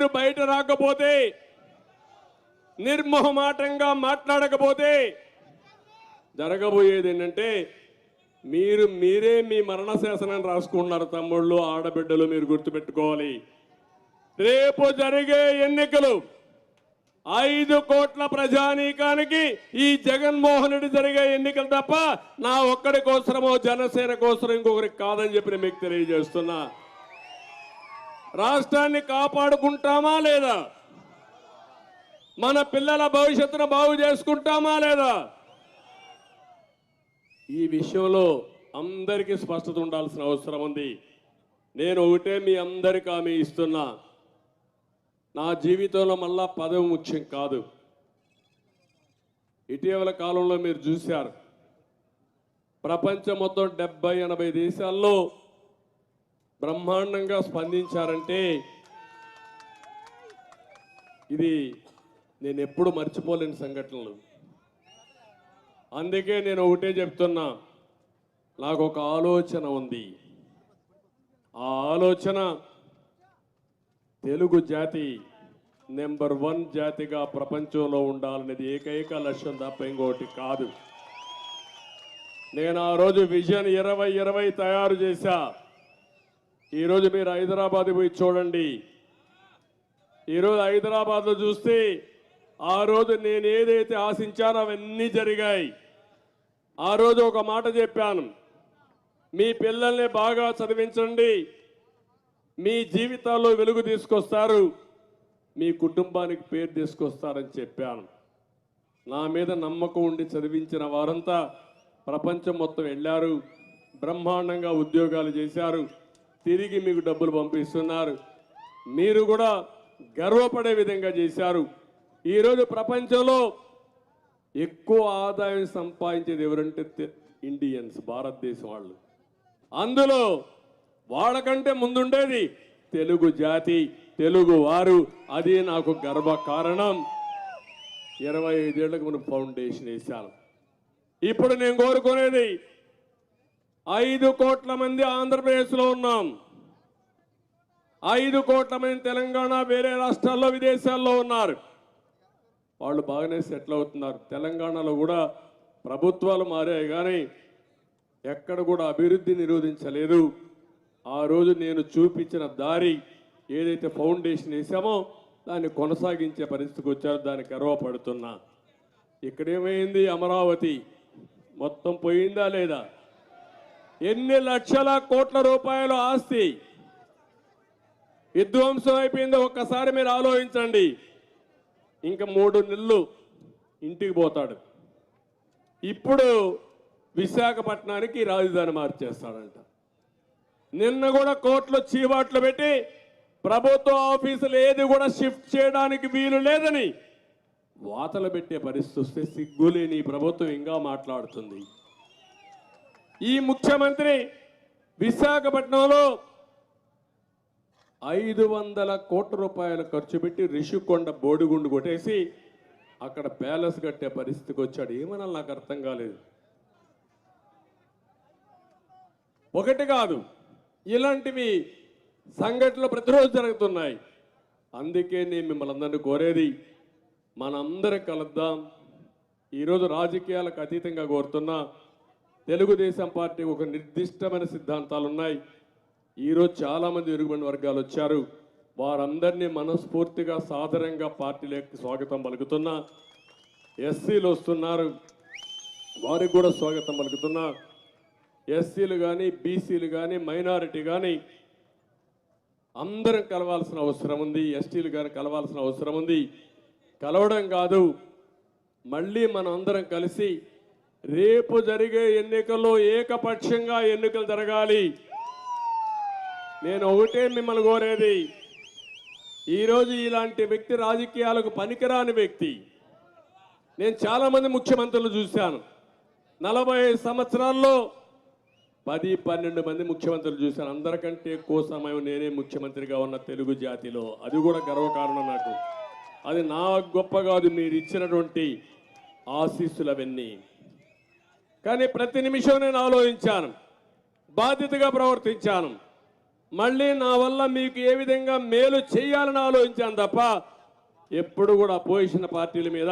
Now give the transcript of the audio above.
మీరు బయట రాకపోతే, నిర్మోహమాటంగా మాట్లాడకపోతే జరగబోయేది ఏంటంటే మీరే మీ మరణ శాసనాన్ని రాసుకుంటున్నారు. తమ్ముళ్ళు, ఆడబిడ్డలు, మీరు గుర్తుపెట్టుకోవాలి. రేపు జరిగే ఎన్నికలు 5 కోట్ల ప్రజానీకానికి ఈ జగన్మోహన్ రెడ్డి జరిగే ఎన్నికలు తప్ప నా ఒక్కడి కోసమో జనసేన కోసం ఇంకొకరికి కాదని చెప్పి మీకు తెలియజేస్తున్నా. రాష్ట్రాన్ని కాపాడుకుంటామా లేదా? మన పిల్లల భవిష్యత్తును బాగు చేసుకుంటామా లేదా? ఈ విషయంలో అందరికీ స్పష్టత ఉండాల్సిన అవసరం ఉంది. నేను ఒకటే మీ అందరికీ హామీ ఇస్తున్నా, నా జీవితంలో మళ్ళా పదవి ముఖ్యం కాదు. ఇటీవల కాలంలో మీరు చూశారు, ప్రపంచం మొత్తం 70-80 దేశాల్లో బ్రహ్మాండంగా స్పందించారంటే ఇది నేను ఎప్పుడు మర్చిపోలేని సంఘటనలు. అందుకే నేను ఒకటే చెప్తున్నా, నాకు ఒక ఆలోచన ఉంది. ఆ ఆలోచన తెలుగు జాతి నెంబర్ 1 జాతిగా ప్రపంచంలో ఉండాలనేది ఏకైక లక్ష్యం తప్ప ఇంకోటి కాదు. నేను ఆ రోజు విజన్ 2020 తయారు చేశా. ఈరోజు మీరు హైదరాబాద్ పోయి చూడండి. ఈరోజు హైదరాబాద్లో చూస్తే ఆ రోజు నేను ఏదైతే ఆశించానో అవన్నీ జరిగాయి. ఆ రోజు ఒక మాట చెప్పాను, మీ పిల్లల్ని బాగా చదివించండి, మీ జీవితాల్లో వెలుగు తీసుకొస్తారు, మీ కుటుంబానికి పేరు తీసుకొస్తారని చెప్పాను. నా మీద నమ్మకం ఉండి చదివించిన వారంతా ప్రపంచం మొత్తం వెళ్ళారు, బ్రహ్మాండంగా ఉద్యోగాలు చేశారు, తిరిగి మీకు డబ్బులు పంపిస్తున్నారు. మీరు కూడా గర్వపడే విధంగా చేశారు. ఈరోజు ప్రపంచంలో ఎక్కువ ఆదాయం సంపాదించేది ఎవరంటే ఇండియన్స్, భారతదేశం వాళ్ళు. అందులో వాళ్ళకంటే ముందుండేది తెలుగు జాతి, తెలుగు వారు. అది నాకు గర్వ కారణం. 25 ఏళ్లకు మనం ఫౌండేషన్ వేశాను. ఇప్పుడు నేను కోరుకునేది 5 కోట్ల మంది ఆంధ్రప్రదేశ్లో ఉన్నాం, 5 కోట్ల మంది తెలంగాణ, వేరే రాష్ట్రాల్లో, విదేశాల్లో ఉన్నారు. వాళ్ళు బాగానే సెటిల్ అవుతున్నారు. తెలంగాణలో కూడా ప్రభుత్వాలు మారాయి కానీ ఎక్కడ కూడా అభివృద్ధి నిరోధించలేదు. ఆ రోజు నేను చూపించిన దారి ఏదైతే ఫౌండేషన్ వేసామో దాన్ని కొనసాగించే పరిస్థితికి వచ్చారో దానికి గర్వపడుతున్నా. ఇక్కడేమైంది? అమరావతి మొత్తం పోయిందా లేదా? ఎన్ని లక్షల కోట్ల రూపాయల ఆస్తి విధ్వంసం అయిపోయిందో ఒక్కసారి మీరు ఆలోచించండి. ఇంకా 3 నెలలు ఇంటికి పోతాడు. ఇప్పుడు విశాఖపట్నానికి రాజధాని మార్చేస్తాడంట. నిన్న కూడా కోర్టులో చీవాట్లు పెట్టి ప్రభుత్వ ఆఫీసులు ఏది కూడా షిఫ్ట్ చేయడానికి వీలు లేదని వాతలు పెట్టే పరిస్థితి వస్తే సిగ్గులేని ప్రభుత్వం ఇంకా మాట్లాడుతుంది. ఈ ముఖ్యమంత్రి విశాఖపట్నంలో 500 కోట్ల రూపాయలు ఖర్చు పెట్టి రిషికొండ బోడిగుండు కొట్టేసి అక్కడ ప్యాలెస్ కట్టే పరిస్థితికి వచ్చాడు. ఏమన్నా నాకు అర్థం కాలేదు. ఒకటి కాదు, ఇలాంటివి సంఘటనలు ప్రతిరోజు జరుగుతున్నాయి. అందుకే నేను మిమ్మల్ని అందరినీ కోరేది, మనందరం కలుద్దాం. ఈరోజు రాజకీయాలకు అతీతంగా కోరుతున్నా, తెలుగుదేశం పార్టీ ఒక నిర్దిష్టమైన సిద్ధాంతాలు ఉన్నాయి. ఈరోజు చాలామంది వెనుకబడిన వర్గాలు వచ్చారు. వారందరినీ మనస్ఫూర్తిగా సాదరంగా పార్టీలోకి స్వాగతం పలుకుతున్నా. ఎస్సీలు వస్తున్నారు, వారికి కూడా స్వాగతం పలుకుతున్నా. ఎస్సీలు కానీ, బీసీలు కానీ, మైనారిటీ కానీ అందరం కలవాల్సిన అవసరం ఉంది. ఎస్టీలు కానీ కలవాల్సిన అవసరం ఉంది. కలవడం కాదు, మళ్ళీ మనం అందరం కలిసి రేపు జరిగే ఎన్నికల్లో ఏకపక్షంగా ఎన్నికలు జరగాలి. నేను ఒకటే మిమ్మల్ని కోరేది, ఈరోజు ఇలాంటి వ్యక్తి రాజకీయాలకు పనికిరాని వ్యక్తి. నేను చాలామంది ముఖ్యమంత్రులు చూశాను. 45 సంవత్సరాల్లో 10-12 మంది ముఖ్యమంత్రులు చూశాను. అందరికంటే ఎక్కువ సమయం నేనే ముఖ్యమంత్రిగా ఉన్న తెలుగు జాతిలో. అది కూడా గర్వకారణం నాకు. అది నా గొప్ప కాదు, మీరు ఇచ్చినటువంటి ఆశీస్సులు అవన్నీ. కానీ ప్రతి నిమిషం నేను ఆలోచించాను, బాధ్యతగా ప్రవర్తించాను. మళ్ళీ నా వల్ల మీకు ఏ విధంగా మేలు చేయాలని ఆలోచించాను తప్ప ఎప్పుడు కూడా అపోజిషన్ పార్టీల మీద